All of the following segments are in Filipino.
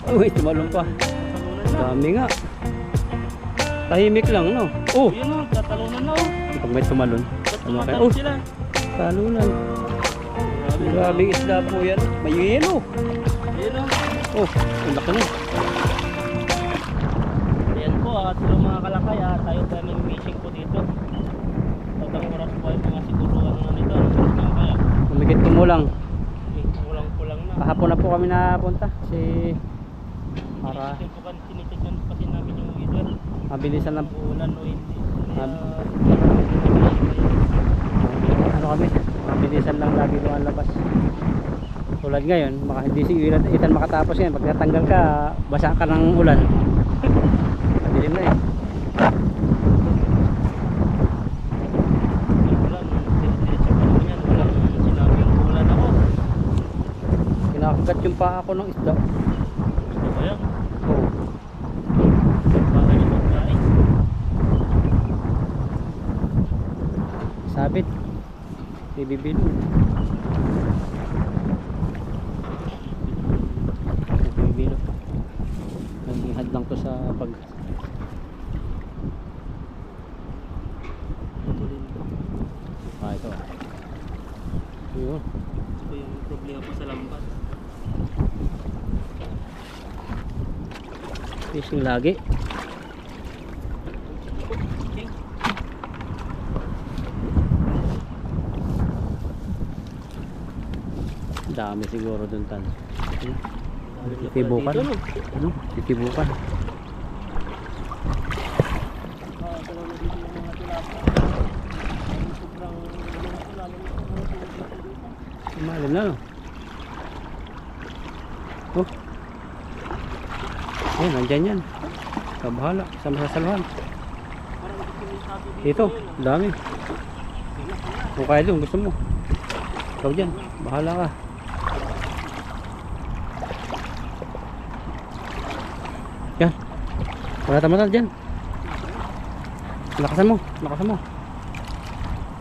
Uy, tumalon pa. Dami nga. Tahimik lang, no? Oh! Yun o, tatalunan na o. Pag may tumalon. Ano kaya? Tumatalon Oh! sila. Talunan. Grabing isda po yan. May yelo. Yun o. Oh, ang laki na. Ayan po at yung mga kalakay tayo tayo may fishing po dito. Tatang oras po ay mga siguro ano na nito. Kaya Umigit kumulang. kulang na. Kahapon na po kami napunta. Kasi para Tinitignan po kasi namin yung weather. mabilisan lang. Ulan o hindi. Ano kami? Mabilisan lang lagi doon labas. Tulad ngayon, baka hindi si Ethan makatapos yan. Pag natanggal ka, basa ka ng ulan. Madilim na eh. Kinakagat yung paa ko ng isda. Gusto ko yan. Oh. Bakit yung pagkain? Sabit. Bibibilo. Bibibilo. Naghihad lang to sa pag ito. Yun. Ito yung problema pa sa lambat. Fishing lagi. Dami siguro dun tan. Titibukan. Ano? Titibukan. Malam na no. Oh. Oh, nandyan yan. Kabahala. Sama sa salwan. Ito, dami. Kung kaya doon, gusto mo. Ikaw dyan, bahala ka. Yan. Wala tamatal dyan. Lakasan mo, lakasan mo.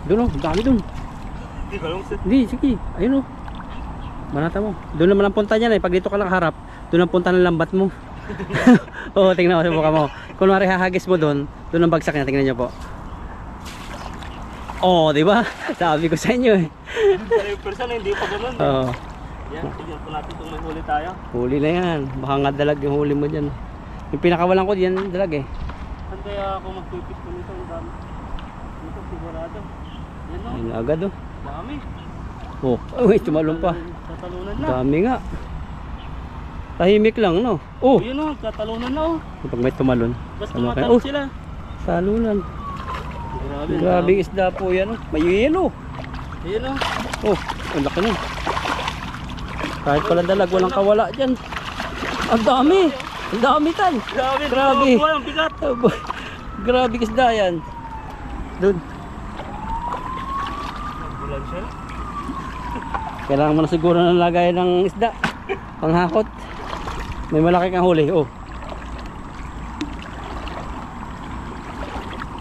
Doon o, dami doon. Hindi, sige. Ayun o. Manata mo. Doon naman ang punta niyan eh. Pag dito ka lang harap, doon ang punta ng lambat mo. Oo, tingnan mo sa mukha mo. Kunwari hahagis mo doon, doon ang bagsak niya. Tingnan niyo po. Oo, di ba? Sabi ko sa inyo eh. Yung person hindi pa ganun. Oo. Yan, tignan po natin kung may huli tayo. Huli na yan. Baka nga dalag yung huli mo dyan. Yung pinakawalan ko diyan dalag eh. Saan kaya ako magpipit ko nito? Ang dami. Dito sigurado. Yan o. Ayun agad oh. Dami. Oh, uy, tumalon pa. Tatalunan na. Dami nga. Tahimik lang no. Oh, Yun o, tatalunan na o. pag may tumalon. Basta Ano kaya? tumatalon Oh, sila. salunan. Grabe. Grabing isda po yan oh. May yelo. Yun o. Oh, ang laki na. Kahit pala dalag, walang kawala dyan. Ang dami. Ang dami tan. Grabe. Grabe. Oh, ang bigat. Grabe isda yan. Doon. Bulan siya. Kailangan mo na siguro ng lagay ng isda. Panghakot. May malaki kang huli. Oh.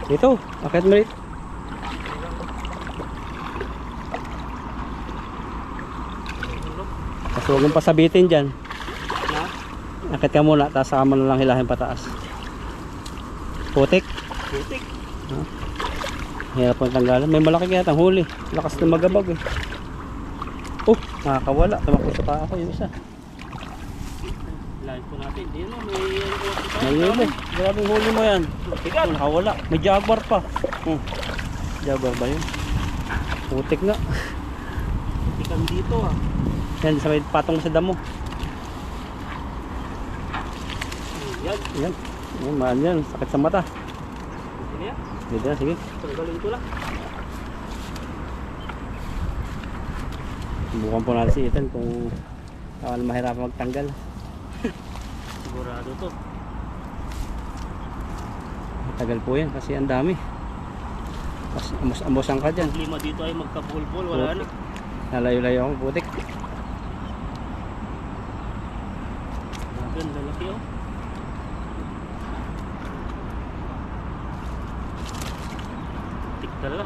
Ito. Akit mo rin. Kasi huwag mong pasabitin dyan. Akit ka muna. Tapos saka mo na lang hilahin pataas. Putik. Putik. Hirap ang tanggalan. May malaki kaya ang huli. Lakas na magabag eh. Oh, nakakawala. Tumakbo sa paa ko yung isa. Live po natin. Yun o, May huli. Grabing huli mo yan. bigat. Nakawala. May jaguar pa. Jaguar ba yun? Putik nga. Putikan dito ah. Yan, sa may patong sa damo. Yan. Yan. Yan, mahal yan. Sakit sa mata. Ano yan? Dito na, sige. Tanggalin ko lang. Subukan po natin si Ethan kung mahirapan magtanggal. Sigurado to. Matagal po yan kasi ang dami. Amos-amosan ka dyan. Lima dito ay magkapulpul. Wala na. Nalayo-layo ako, putik. Grabe, lalaki oh. Tik talaga.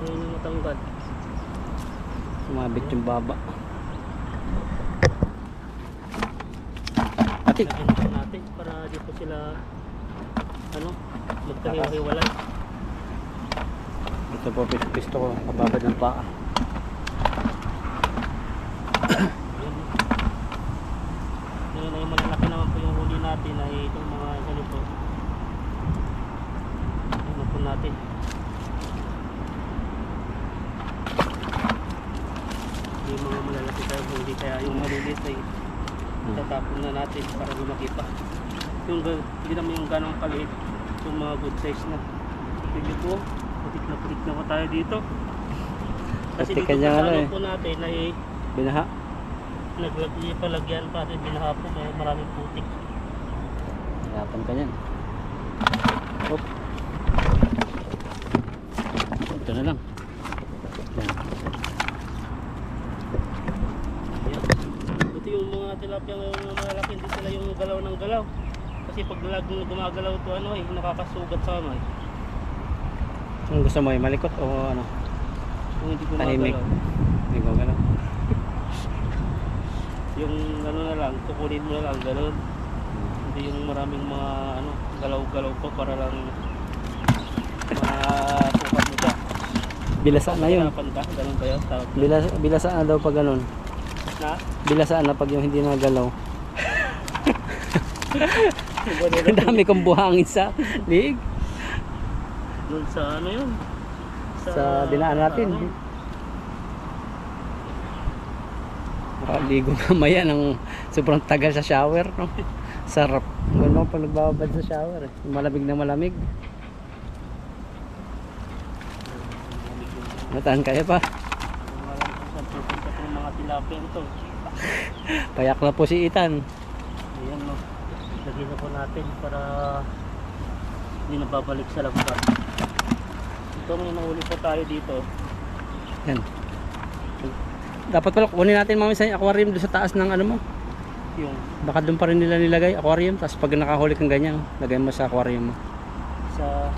Ayun yung matanggal. Sumabit yung baba. Chik. Lagyan lang natin para dito sila ano, magkahiwa-hiwalay. Ito po pisto ko, kababad ng paa. Ngayon ay malalaki naman po yung huli natin ay itong mga ganito. Ano po natin. Yung mga malalaki tayo huli, kaya yung malilit ay tatapon na natin para lumaki pa. Hindi naman yung ganong kaliit, yung mga good size na. Tignan po, putik na po tayo dito. Kasi Putik dito ka niya, sa ano ano eh. po natin ay Binaha. palagyan pa rin binaha po, may maraming putik. Hirapan ka niyan. Hop. Ito na lang. Yan. Ayan. Ito yung mga tilapia ngayon, mga malalaki, hindi sila yung galaw ng galaw. Kasi pag laging gumagalaw ito, ano eh, nakakasugat sa kamay. Kung gusto mo ay malikot o ano? Kung hindi Tahimik. gumagalaw. Hindi ko gano'n. Yung ano na lang, kukunin mo na lang, gano'n. Hindi yung maraming mga ano, galaw-galaw pa para lang masukat mo siya. Bilasaan na yun. Hirapan ka, ganun ba yun? Tawag na. Bilasaan na daw pag ganun. Na? Bilasaan na pag yung hindi nagalaw. Ang dami kong buhangin sa liig. Doon sa ano yun? Sa dinaan natin. ano, Makaligo mamaya ng sobrang tagal sa shower, no? Sarap. Gano'n pag nagbababad sa shower, eh. Malamig na malamig. Nataan kaya pa. Alam ko saan pupunta itong mga tilapia ito. Payak na po si Ethan. Ayan no. Lagyan na po natin para hindi na babalik sa lambat. Ito may nahuli po tayo dito. Yan. Dapat pala kunin natin mamaya sa aquarium doon sa taas ng ano mo. Yung Baka doon pa rin nila nilagay aquarium. Tapos pag nakahuli kang ganyan, lagay mo sa aquarium mo. sa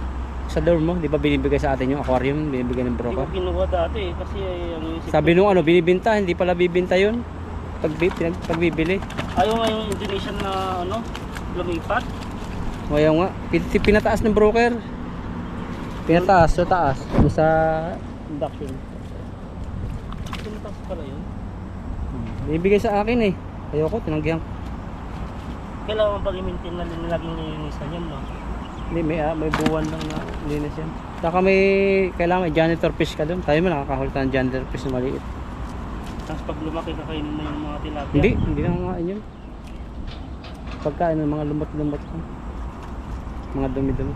Sa door mo, di ba binibigay sa atin yung aquarium? Binibigay ng hindi ko broker. kinuha dati eh, kasi ang isip Sabi ko, nung ano, binibinta, hindi pala bibinta yun. Pagbibili. ayaw nga yung Indonesian na ano, lumipat. O ayaw nga, pinataas ng broker. Pinataas, sa taas. Yung sa Induction. Pintas pala yun. binibigay sa akin eh. Ayoko, tinanggihan. Kailangan pag i-maintain na laging nilinisan yun, no? Hindi, may buwan lang na linis yan. Saka kailangan may janitor fish ka doon. Tayo mo nakakahuli tayo ng janitor fish na maliit. Tapos pag lumaki kakainin na yung mga tilapia. Hindi na nga yun. Pagkain ng mga lumot-lumot. Mga dumi-dumi.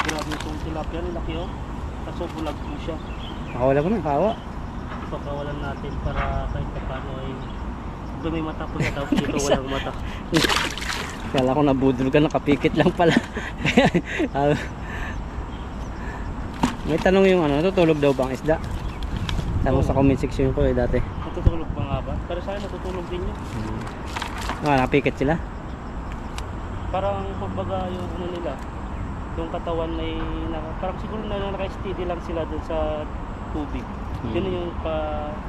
Grabe itong tilapia, laki oh. Kaso bulag po siya. Nakawala ko na, kawa. Ipakawalan natin para kahit pa paano ay may mata po siya, tapos dito walang mata. Kala ko nabudol ka, nakapikit lang pala. May tanong yung ano, natutulog daw bang isda? Tanong sa comment section ko eh dati. Natutulog pa nga ba? Pero sa akin natutulog din yun. Nakapikit sila. Parang kumbaga yung ano nila, yung katawan ay parang siguro na naka-steady lang sila dun sa tubig. Yun yung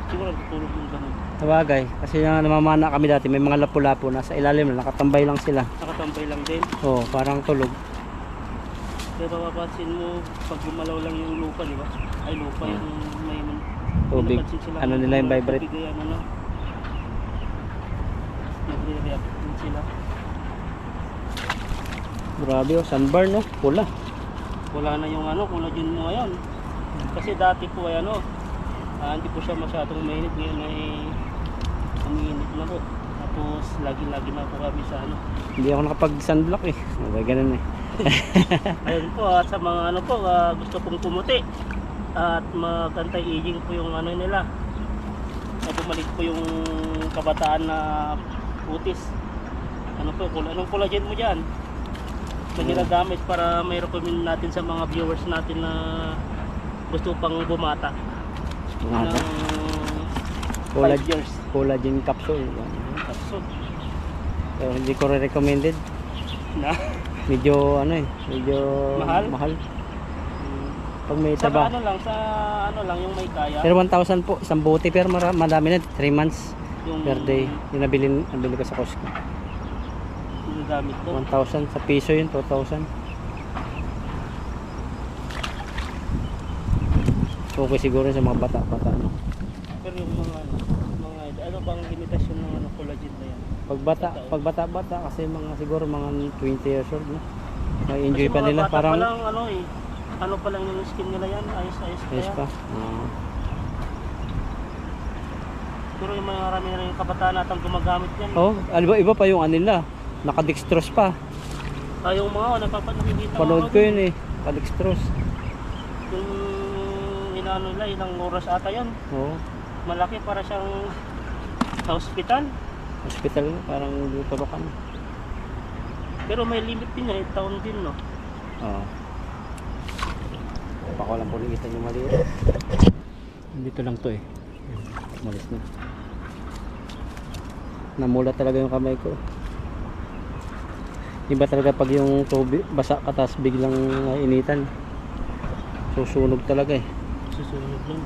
siguro natutulog yung ganun. Sabagay, kasi namamana kami dati, may mga lapu-lapu nasa ilalim na nakatambay lang sila. Nakatambay lang din. Oo, parang tulog. Pero mapapansin mo, pag gumalaw lang yung lupa, di ba? Ay lupa yung may Tubig. napansin sila, Ano nila yung vibrate? tubig, ano, nagre-react din sila. Grabe oh, sandbar no, pula. Wala na yung ano, collagen mo ngayon. Kasi dati po ay ano, hindi po siya masyadong mainit. Ngayon ay umiinit na po. Tapos lagi-lagi na po kami sa ano. Hindi ako nakapag-sunblock eh. Okay, ganun eh. Ayun po, at sa mga ano po, gusto pong pumuti at mag-anti-aging po yung ano nila. At bumalik po yung kabataan na putis. Ano po, anong collagen mo dyan? Na ginagamit para may recommend natin sa mga viewers natin na gusto pang bumata Mga ng 5 collagen, years. collagen capsule. Yan. So, So, hindi ko recommended. na Medyo ano eh, medyo Mahal? Pag may sa taba. ano lang, sa ano lang yung may kaya. Pero 1,000 po, isang bote pero madami na, 3 months. Yung per day. Yung nabili ko sa Costco. ginagamit ko. 1,000 sa piso yun, 2,000. Okay siguro sa mga bata-bata, no? Pero yung ano bang limitasyon ng collagen na yan? Pag bata kasi siguro mga 20 years old, no? May enjoy Kasi pa mga nila, bata parang pa lang, ano pa lang yung skin nila yan, ayos pa ayos yan. pa. Pero yung mga marami na rin yung kabataan natin gumagamit yan. Iba pa yung anila, nakadextrose pa. Yung mga nakikita Panood ko yun nakadextrose. Yung inaano nila, ilang oras ata yan. Oo. Malaki para siyang hospital. Hospital, parang tuturukan. Pero may limit din yan, taon din, no? Oo. Baka lang po nakita nyo mali. Dito lang to Malis na. Namula talaga yung kamay ko. Iba talaga pag yung tubig basa ka tas biglang initan. Susunog talaga Susunod lang.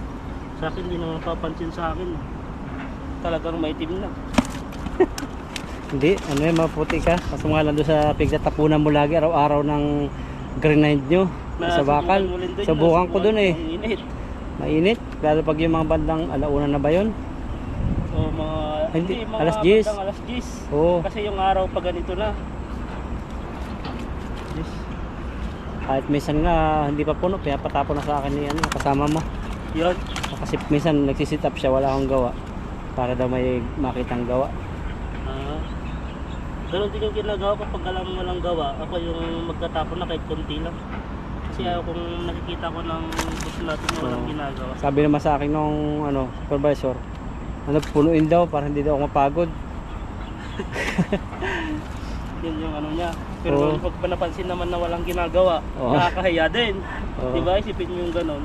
Sa akin, hindi naman papansin sa akin. Talagang maitim na. Hindi, maputi ka. Kaso nga lang doon sa pigtatapunan mo lagi araw-araw ng grenade nyo sa bakal. Subukan ko doon Mainit. Mainit. Lalo pag yung mga bandang alauna na ba yun? O mga alas 10. bandang alas 10. Oo. Kasi yung araw pa ganito na. Yes. Kahit minsan nga hindi pa puno, kaya patapon na sa akin ni kasama mo. Yun. Kasi minsan nagsisit up siya, wala akong gawa. Para daw may makitang gawa. Ganun din yung ginagawa ko pag alam mo walang gawa. Ako yung magtatapon na kahit konti lang. Kasi kung nakikita ko ng boss natin na walang ginagawa. Sabi naman sa akin nung supervisor, punuin daw para hindi daw ako mapagod. Yun yung niya. Pero pag napansin naman na walang ginagawa, nakakahiya din. Diba? Isipin mo yung ganun.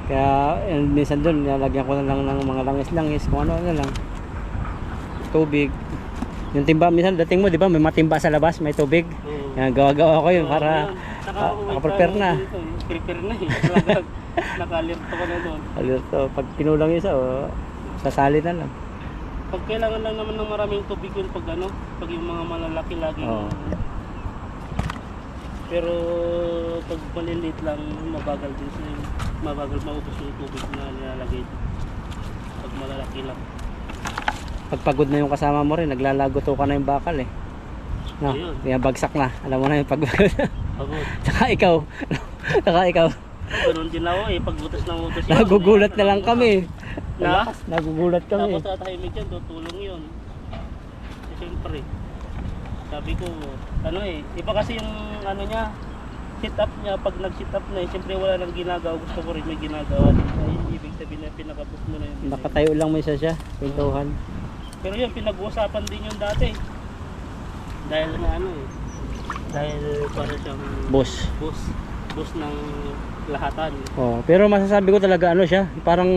Kaya minsan doon, nalagyan ko na lang ng mga langis-langis, kung ano lang. Tubig. Yung timba, minsan dating mo, di ba, may matimba sa labas, may tubig. Yan, gawa-gawa ko yun para naka-prepare na. Prepare na Naka-alerto ko na doon. Alerto. Pag pinulang isa, sasali na lang. Pag kailangan lang naman ng maraming tubig yun pag yung mga malalaki lagi. Pero pag maliliit lang, mabagal din sila. Mabagal maubos yung tubig na nilalagay. Pag malalaki lang. Pagpagod na yung kasama mo rin, naglalagoto ka na yung bakal no? Kaya bagsak na, alam mo na yung pagpagod. Saka ikaw ganun din ako pagbutas ng utos yun. Nagugulat na lang kami. Nagugulat kami. Tapos tatahimik yan, tutulong yun. Siyempre, sabi ko, iba kasi yung niya, sit up niya, pag nag sit up na siyempre wala nang ginagawa, gusto ko rin may ginagawa. Ibig sabihin na pinakabos mo na yun. Nakatayo lang may isa siya, pintuhan. Pero yun, pinag-uusapan din yun dati. Dahil nga dahil para siyang boss ng lahatan. Pero masasabi ko talaga siya, parang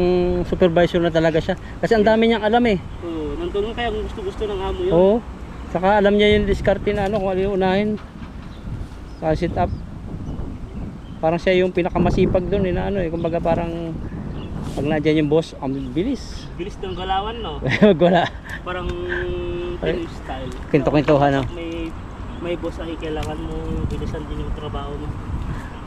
supervisor na talaga siya. Kasi ang dami niyang alam nandun kaya kung gusto ng amo yun. Saka alam niya yung diskarte na kung ano yung unahin. Sit up. Parang siya yung pinakamasipag doon kumbaga parang pag nandiyan yung boss, ang bilis. Bilis ng galawan, no? Wala. Parang Pinoy style. Kinto-kintuhan, no? May boss ay kailangan mo bilisan din yung trabaho mo.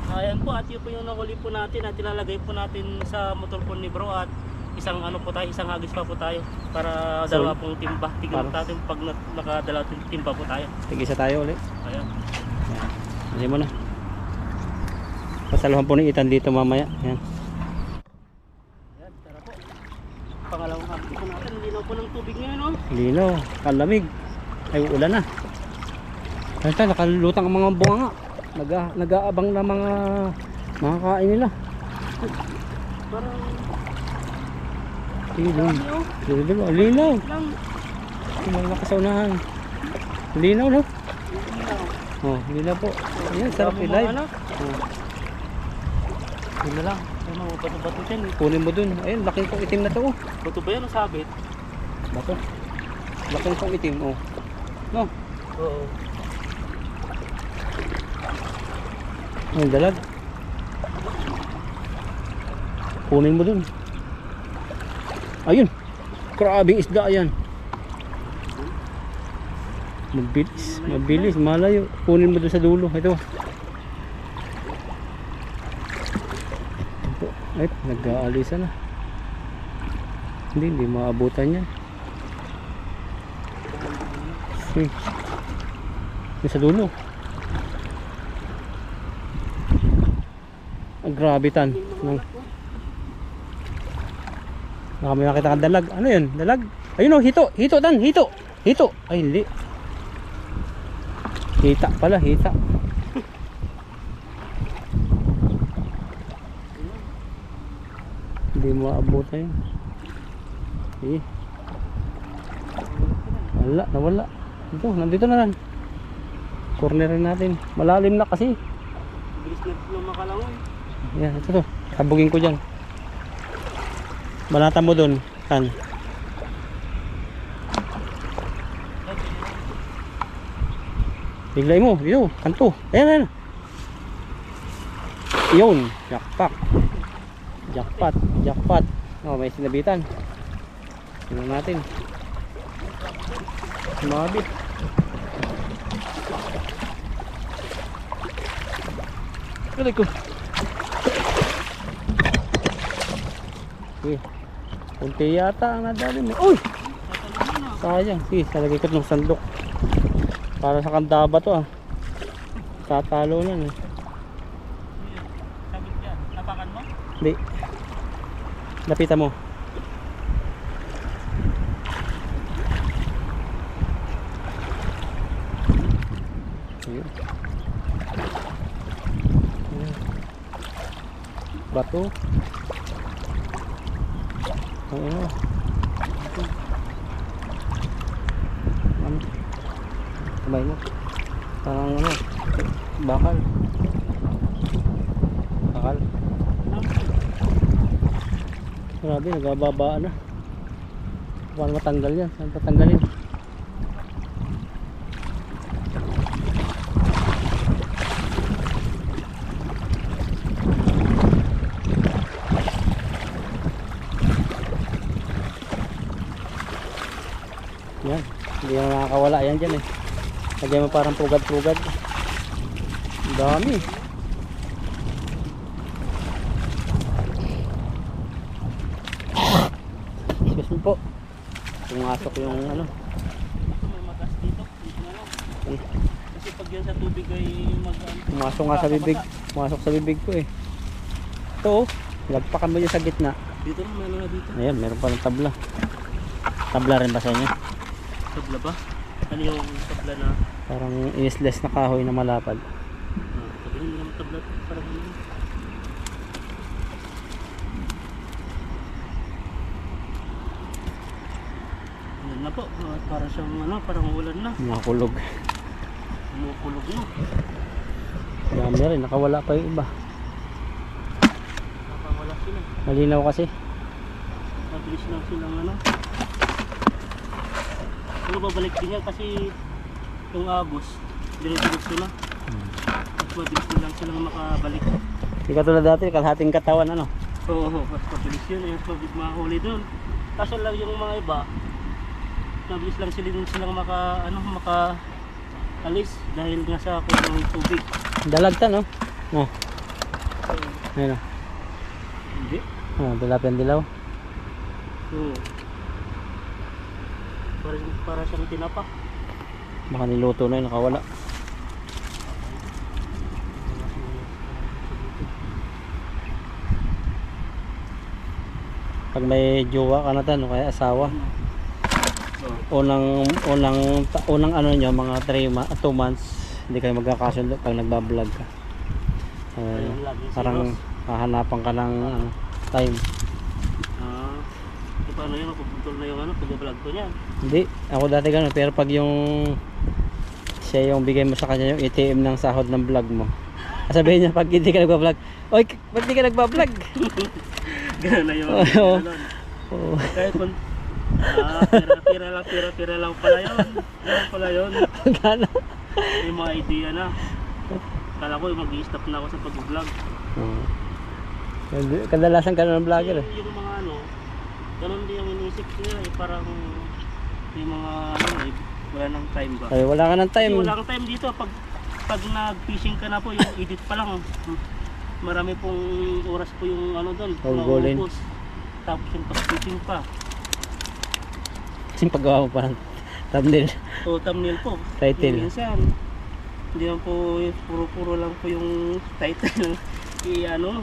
Ayan po, at yun po yung nahuli po natin at ilalagay po natin sa motor po ni bro at isang isang hagis pa po tayo para dalawa pong timba. Tignan natin pag nakadalawa timba po tayo. Tig-isa tayo ulit. Ayan. Hindi mo na. Pasaluhan po ng itan dito mamaya. Ayan. Ayan, tara po. Pangalawang hagis po natin. Linaw po ng tubig ngayon, no? Linaw, kalamig. Ay, ulan na. Ayan tayo, nakalutang ang mga bunga nga. Nag-aabang na mga kain nila. Parang linaw. Linaw sa unahan. Linaw, no? Linaw po. Ayan, sarap i-live. Yun na lang. Ano, bato-bato dyan. Kunin mo dun. Ayun, laking pong itim na to. Bato ba yan ang sabit? Bato. Laking pong itim, no? Oo. Ang dalag. Kunin mo dun. Ayun. Grabing isda yan. Mabilis, mabilis, malayo. Kunin mo doon sa dulo. Ito. Ito. Ay, nag-aalisa na. Hindi maabutan yan. Yung sa dulo. Ang grabe tan. Nakami nakita kang dalag. Ano yun? Dalag? Ayun o, hito. Hito tan, hito. Hito. Ay, hindi. Hita pala, hita. Hindi mo maabutan yun. Eh. Wala, nawala. Ito, nandito na lang. Cornerin natin. Malalim na kasi. Bilis na sila makalangoy. Yan, ito to. Sabugin ko dyan. Banata mo doon. Kan. Biglay mo. Dito. Kanto. Ayan, ayan. Yun. Jackpot. Jackpot. Jackpot. Oh, may sinabitan. Tingnan natin. Mabit. Kali ko. Okay. Kunti yata ang nadali mo. Uy! Sayang. Sige, talagay ko ng sandok. Para sa kandaba to ah. Tatalo na eh. Sabi dyan, napakan mo? Hindi. Lapitan mo. Ayun. Ayun. Bato. Ano? Ano? Kamay mo. Parang ano? Bakal. Bakal. Grabe, nagababaan na. Paano matanggal yan? Saan tatanggalin? Yan, hindi na nakakawala yan dyan eh. Lagyan mo parang pugad-pugad. Ang dami. Excuse me po. Pumasok yung ano. May magas dito. Dito na lang. Kasi pag yan sa tubig ay Pumasok nga sa bibig. Pumasok sa bibig ko eh. Ito oh. Lagpakan mo dyan sa gitna. Dito na, meron na dito. Ayan, meron pa ng tabla. Tabla rin ba sa inyo? Tabla ba? Ano yung tabla na? Parang inisles na kahoy na malapad. Sabi hindi naman tabla. Parang yun. Yan na po. Para siyang ano, parang ulan na. Nakakulog. Umukulog na. Dami rin, nakawala pa yung iba. Nakawala sila. Malinaw kasi. Mabilis lang silang ano. Pero babalik din yan kasi yung agos, dire-diretso na. Mas mabilis na lang silang makabalik. Hindi ka tulad dati, kalahating katawan ano. Oo, mas mabilis yun. Mas mabilis makahuli doon. Kaso lang yung mga iba, mabilis lang sila din silang maka-alis dahil nga sa kulang tubig. Dalagtan no? Oh. Ayun oh. Hindi. Oh, dalapian dilaw. Oo. Para siyang tinapa. Baka niluto na yun, nakawala. Pag may jowa ka na tan, o kaya asawa. Unang ano nyo, mga 2 months, hindi kayo magkakasundo pag nagbablog ka. Ayun, lagi si Parang Ross. hahanapan ka ng time. Paano yun? Puputol na yung pag-vlog ko niyan. Hindi, ako dati ganun. Pero pag siya yung bigay mo sa kanya yung ATM ng sahod ng vlog mo, sabihin niya pag hindi ka nagbablog, oy, ba't hindi ka nagbablog? Gano'n na yun. Oo. Oo. Kahit kung pira lang pala yun. Ganun pala yun. Gana. May mga idea na. Kala ko mag-i-stop na ako sa pag-vlog. Kadalasan ganun ang vlogger eh. Yung mga ganun din yung iniisip iniisip nila eh, parang may mga ano eh, wala nang time ba? Ay, wala ka ng time. Kasi wala kang time dito pag nag-fishing ka na po, yung edit pa lang. Marami pong oras po yung ano doon, Gugulin. maubos. Tapos yung pag-fishing pa. Kasi paggawa mo pa ng thumbnail. O thumbnail po. Title. Minsan, hindi lang po, puro-puro lang po yung title. I-ano.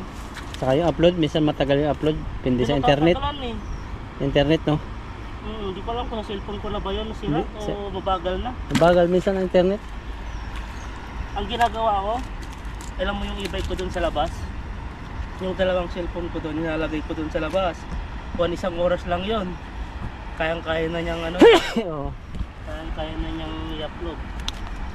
Saka yung upload, minsan matagal yung upload. Pindi sa internet. Eh. Internet, no? Hindi ko alam kung sa cellphone ko na ba yun sila Hindi, o mabagal na. Mabagal minsan ang internet. Ang ginagawa ko, alam mo yung e-bike ko dun sa labas? Yung dalawang cellphone ko dun, nilalagay ko dun sa labas. Kung isang oras lang yon, kayang-kaya na niyang ano, Oo. kayang-kaya na niyang i-upload.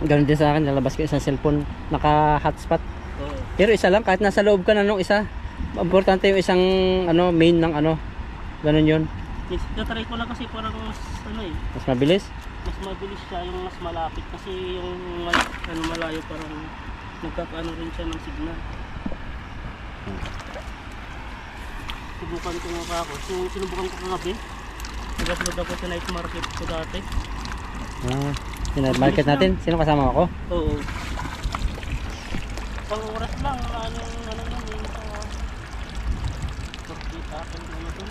Ganun din sa akin, lalabas ko isang cellphone, naka-hotspot. Oo. Pero isa lang, kahit nasa loob ka na nung isa, importante yung isang ano, main ng ano. Ganun yun. Natry ko na kasi parang mas ano eh, Mas mabilis. mas mabilis siya, yung mas malapit kasi yung malayo parang nagkakaano rin siya ng signal. Subukan ko nga ako. So, sinubukan ko kagabi. Nag-upload ako sa night market ko dati. Market natin. Sino kasama ako? Oo. Isang oras lang. Ano lang yung pagkita ko na ito.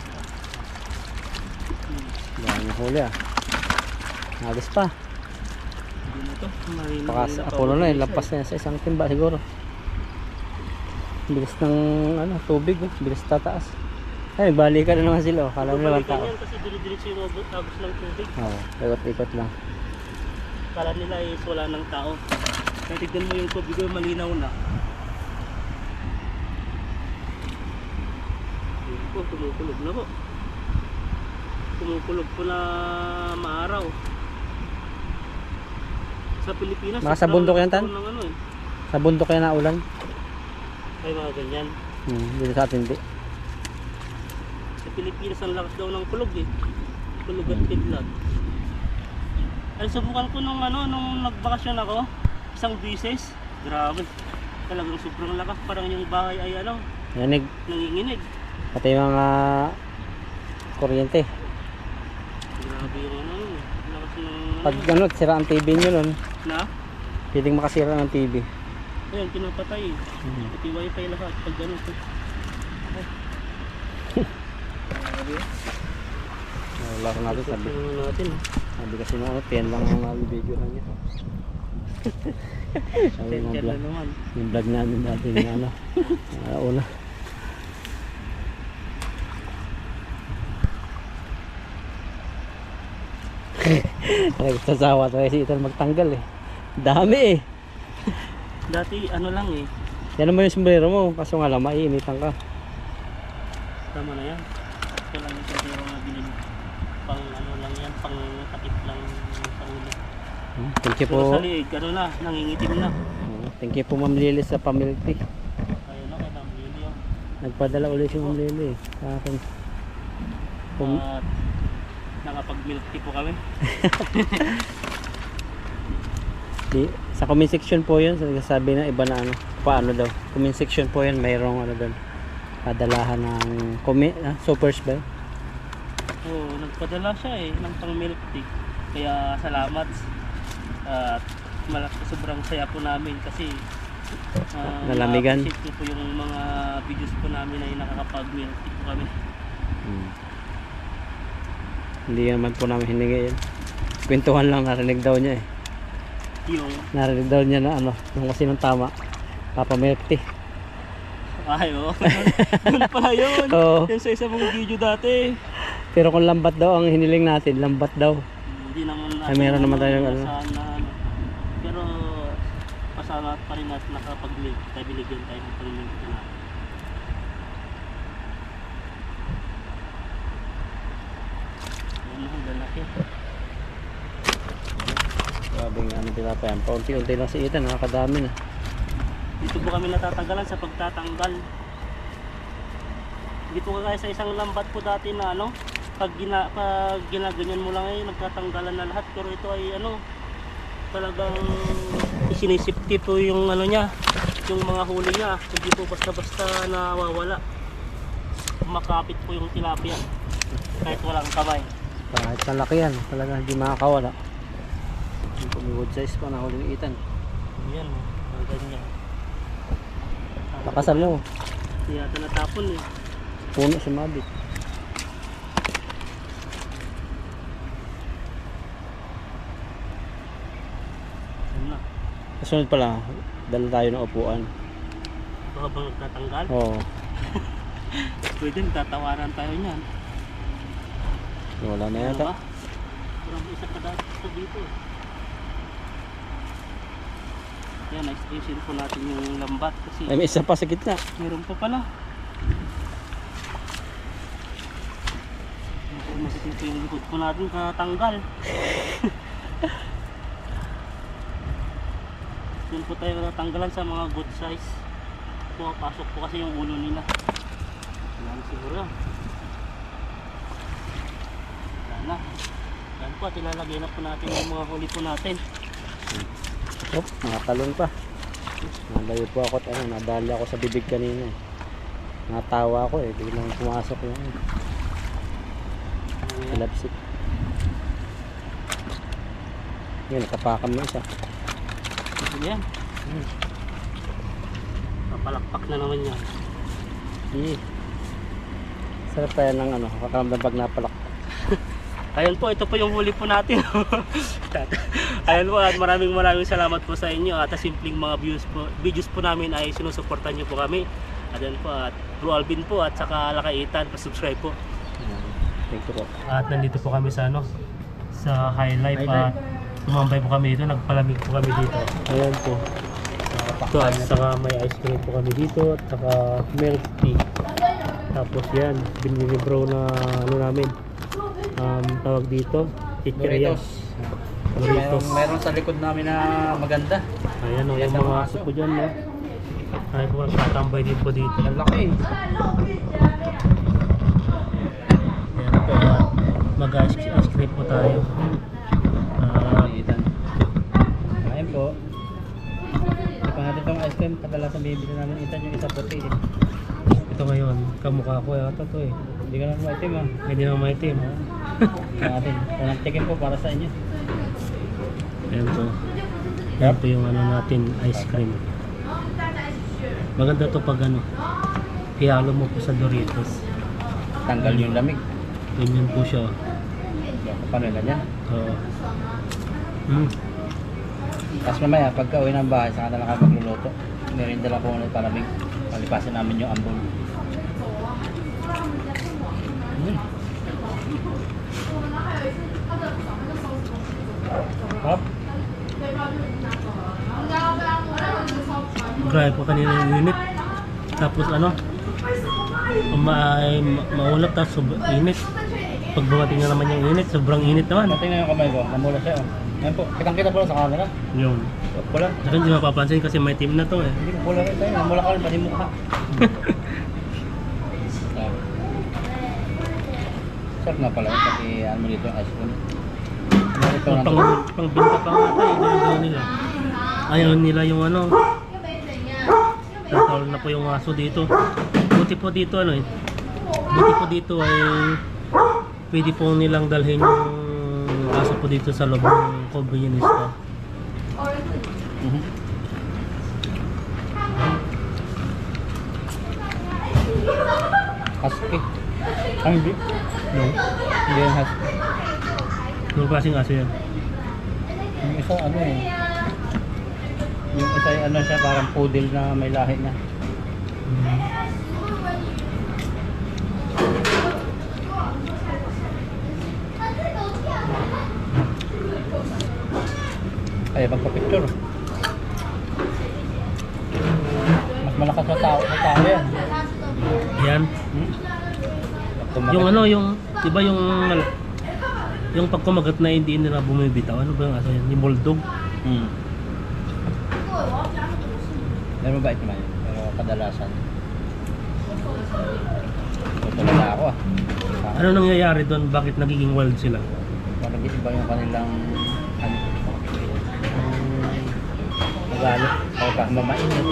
Dami huli ah. Nagis pa. Hindi na ito. Baka sa Apollo na, lampas na yan sa isang timba siguro. Bilis ng ano, tubig, oh. Bilis tataas. Ay, balikan na naman sila, oh. Kala nila walang tao. Yan kasi dire-diretso yung agos ng tubig. Oo, ikot-ikot lang. Kala nila is wala ng tao. Kaya tignan mo yung tubig, malinaw na. Yun po, tumukulog na po. Tumukulog po na maaraw. Sa Pilipinas, Baka sa bundok yan, Tan? ng ano, eh. Sa bundok kaya na ulan. Ay mga ganyan. Dito sa atin, di. Sa Pilipinas ang lakas daw ng kulog eh. Kulog at kidlat. Ay subukan ko nung nagbakasyon ako, isang bisis. Grabe. Talagang sobrang lakas, parang yung bahay ay Yanig. nanginginig. Pati yung mga kuryente. Grabe yung lakas ng Pag sira ang TV nyo nun, na? pwedeng makasira ng TV. Ayun, pinapatay. Pati wifi lahat pag gano'n. Wala ko natin sabi. Sabi kasi nung ano, 10 lang ang video na niya. Sabi yung Sensya vlog. na naman. Yung vlog namin dati na ano. Una. Nagsasawa tayo si Ethan magtanggal eh. Dami eh. Dati lang eh. Yan naman yung sombrero mo. Kaso nga lang, maiinitan ka. Tama na yan. Ito lang yung sombrero na binili. Pang lang yan, pang takip lang sa ulo. Thank you Pero po. sa liig, nangingitim na. Thank you po Ma'am Lily sa pamilk tea. Ayun na, kaya nang bili yun. Nagpadala ulit si Ma'am Lily sa akin. At nakapag-milk tea po kami. Sa comment section po yun, nagsasabi na iba na ano, paano daw. Comment section po yun, mayroong ano doon. Padalahan ng supers ba? Oo, nagpadala siya eh, ng pang milk tea. Kaya salamat. At sobrang saya po namin kasi Nalamigan. na-appreciate po yung mga videos po namin ay nakakapag-milk tea po kami. Hindi naman po namin hiningi yun. Kwentuhan lang, narinig daw niya eh. Narinig daw niya na ano, yung kasi nung tama. Papa milk tea. Ay, oo. Doon pala yun. Oo. Yan sa isang mga video dati. Pero kung lambat daw ang hiniling natin, lambat daw. Hindi naman Ay, meron naman tayo ano. Pero pasalamat pa rin at nakapag-milk. Kaya binigyan tayo ng pang-milk na. Yan ang lalaki. Grabe nga ano tinapay. Paunti-unti lang si Ethan, nakakadami na. Dito po kami natatanggalan sa pagtatanggal. Dito kagaya sa isang lambat po dati na pag ginaganyan mo lang ay nagtatanggalan na lahat. Pero ito ay talagang sinisipti po yung niya, yung mga huli niya. Hindi po basta-basta nawawala. makapit po yung tilapia. Kahit walang kamay. Kahit malaki yan, talaga hindi makakawala. Yung good size pa na huling itan. Yan, mga ganyan. Lakasan mo, Hindi yata natapon eh. puno sumabit. Yan na. Kasunod pala, dala tayo ng upuan. Baka bang nagtatanggal? Oo, Pwede, tatawaran tayo niyan. wala na Ano yata. ba? Parang isa ka dito. Yan, na-extension po natin yung lambat kasi Ay, may isa pa sa gitna. meron pa pala. Masitin po yung likod po natin katanggal. Yun po tayo natanggalan sa mga good size. Pumapasok po kasi yung ulo nila. Wala na siguro yan. Wala na. Yan po at ilalagay na po natin yung mga huli po natin. Oh, nakatalon pa. Nalayo po ako at nadali ako sa bibig kanina eh. Natawa ako eh, biglang pumasok yung silapsik. Yan, nakapakan mo isa. Ito yan. Papalakpak na naman yan. Sarap tayo ng kakaramdam pag napalak. Ayan po, ito po yung huli po natin. Ayan po at maraming salamat po sa inyo at simpleng mga videos po namin ay sinusuportan nyo po kami. At yan po at Bro Alvin po at saka Lakaitan, pa-subscribe po. Thank you po. At nandito po kami sa sa High Life at tumambay po kami dito, nagpalamig po kami dito. Ayan po. Ito at saka may ice cream po kami dito at saka milk tea. Tapos yan, binili bro na namin. Tawag dito, chicheria. Doritos. Meron sa likod namin na maganda. Ayan o, yung mga aso po dyan, no? Ay po, tatambay din po dito. Ang laki. Ayan po, mag-ice cream po tayo. Ayan po. Ito pa natin itong ice cream. Kadalasan bibili namin itan yung isa puti eh. Ito ngayon, kamukha ko yata to eh. Hindi ka naman maitim ah. Hindi naman maitim. Natin. Unang tikim po para sa inyo. Ayan po. Ayan po yung natin, ice cream. Maganda to pag ihalo mo po sa Doritos. Tanggal yung lamig. Ganyan po siya. Paano yung ganyan? Oo. Tapos mamaya, pagka uwi ng bahay, saka na lang kayo magluluto. Merinda lang po ulit palamig. Palipasin namin yung ambon. Hop. Grabe po kanina yung init. Tapos maulap tapos init. Pag bumating na naman yung init, sobrang init naman. Tingnan yung kamay ko, namula siya oh. Ayan po, kitang-kita po sa camera. Yun. Pula. Saka hindi mapapansin kasi may team na to eh. Hindi mo pula rin tayo, namula ka rin pati mukha. Sarap nga pala yun, kasi mo dito yung ice cream. Pangbinta pa nga tayo, gano'n nila. Ayaw nila yung tatawag na po yung aso dito. Buti po dito buti po dito ay pwede po nilang dalhin yung aso po dito sa loob ng convenience store. Husky. Hindi. No. Hindi yung husky. Yung klaseng aso yan. Yung isa yung isa siya parang poodle na may lahi niya. Ay, magpa-picture. Mas malakas sa tao yan. Yan. Yung diba yung pag kumagat na hindi nila bumibitaw, ano ba yung aso yan? Yung bulldog? Meron mabait naman yun, pero kadalasan tutulala ako Ano nangyayari doon? Bakit nagiging wild sila? parang iba yung kanilang magalit o mamainit.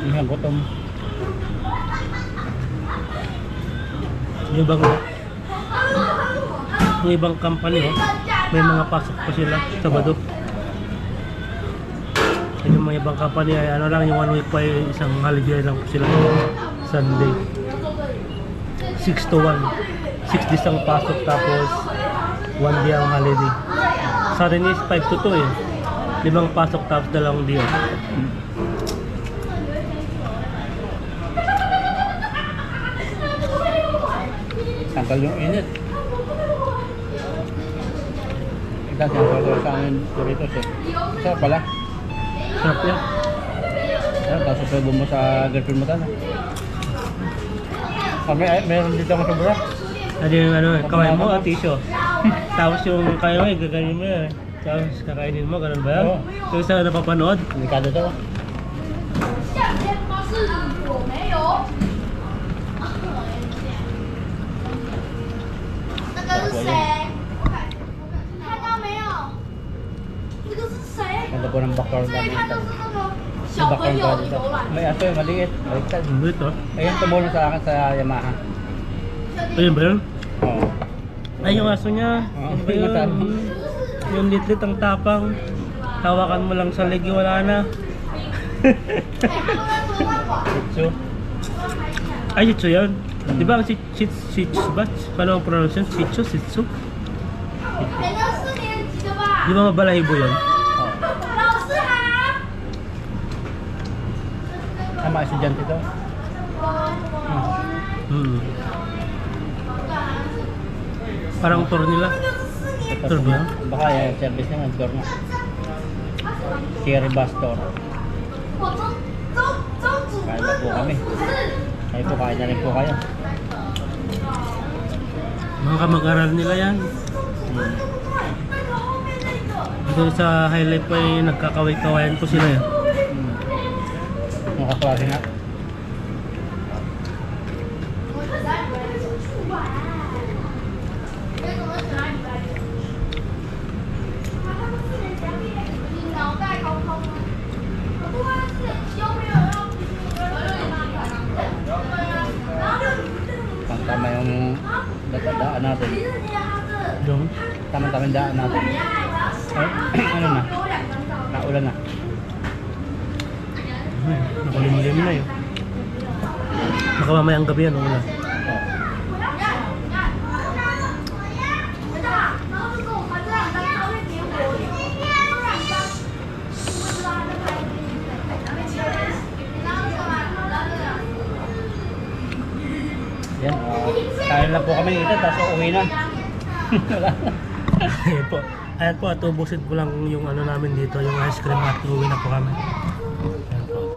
Hindi gutom. Yung ibang company, oh, may mga pasok pa sila Sabado. Yung mga ibang company ay ano lang, yung 1 week pa ay isang holiday lang po sila. Sunday 6 to 1, 6 days ang pasok, tapos 1 day ang holiday. Sa atin is 5 to 2 eh, 5 pasok tapos 2 day off. Tanggal yung init. Kasi ang order sa amin Doritos eh. Sarap pala. Sarap yan. Sarap, tapos susubo mo sa girlfriend mo tan. Kami ay meron dito ang sobra. Ano yung ano, kaway mo at tissue. Tapos yung kaya mo, gaganin mo yan. Tapos kakainin mo, ganun ba yan? Oo. Yung sa napapanood. Delikado to. 夏天吗？是我没有。那个是谁？看到没有？这个是谁？ Ganda po ng background 这一 namin. 看就是那个小朋友的游览。 May aso yung maliit. Baliktad. Ano ito? Ayun tumulong sa akin sa Yamaha. Ayun ba yun? Oo. Ay, yung aso niya. Oo, Ano ba yun? matapang. Yung litlit ang tapang. Tawakan mo lang sa ligi, wala na. 哎，他们在说话吧？ So, Ay, Shih Tzu yan. Di ba ang Shih Tzu ba? Paano ang pronunciation? Shih Tzu? Shih Tzu? 哎，那4年级的吧 Di？ba mabalahibo yan? 老师好。 tama estudyante to. Hmm. Parang tour nila. Tour ba yan? Baka yung service naman, store na. Cherry bus store. 我周主 Kain na po kami. Kain po, kain na rin po kayo. Mga kamag-aral nila yan. Dito sa highlight pa ay nagkakaway-kawayan po sila yan. Mga kaklase nga. 你脑袋高空吗？我不会4年级又没有要对啊，然后6年级 Pang tama yung daan natin. Yung Tama-tama yung daan natin. Ano na? Naulan na. nakulimlim na yun. Baka mamayang gabi yan, ulan. Yan, kain lang po kami dito, tapos uuwi na. Ayan po. Ayan po, at ubusin ko lang yung ano namin dito, yung ice cream at uwi na po kami.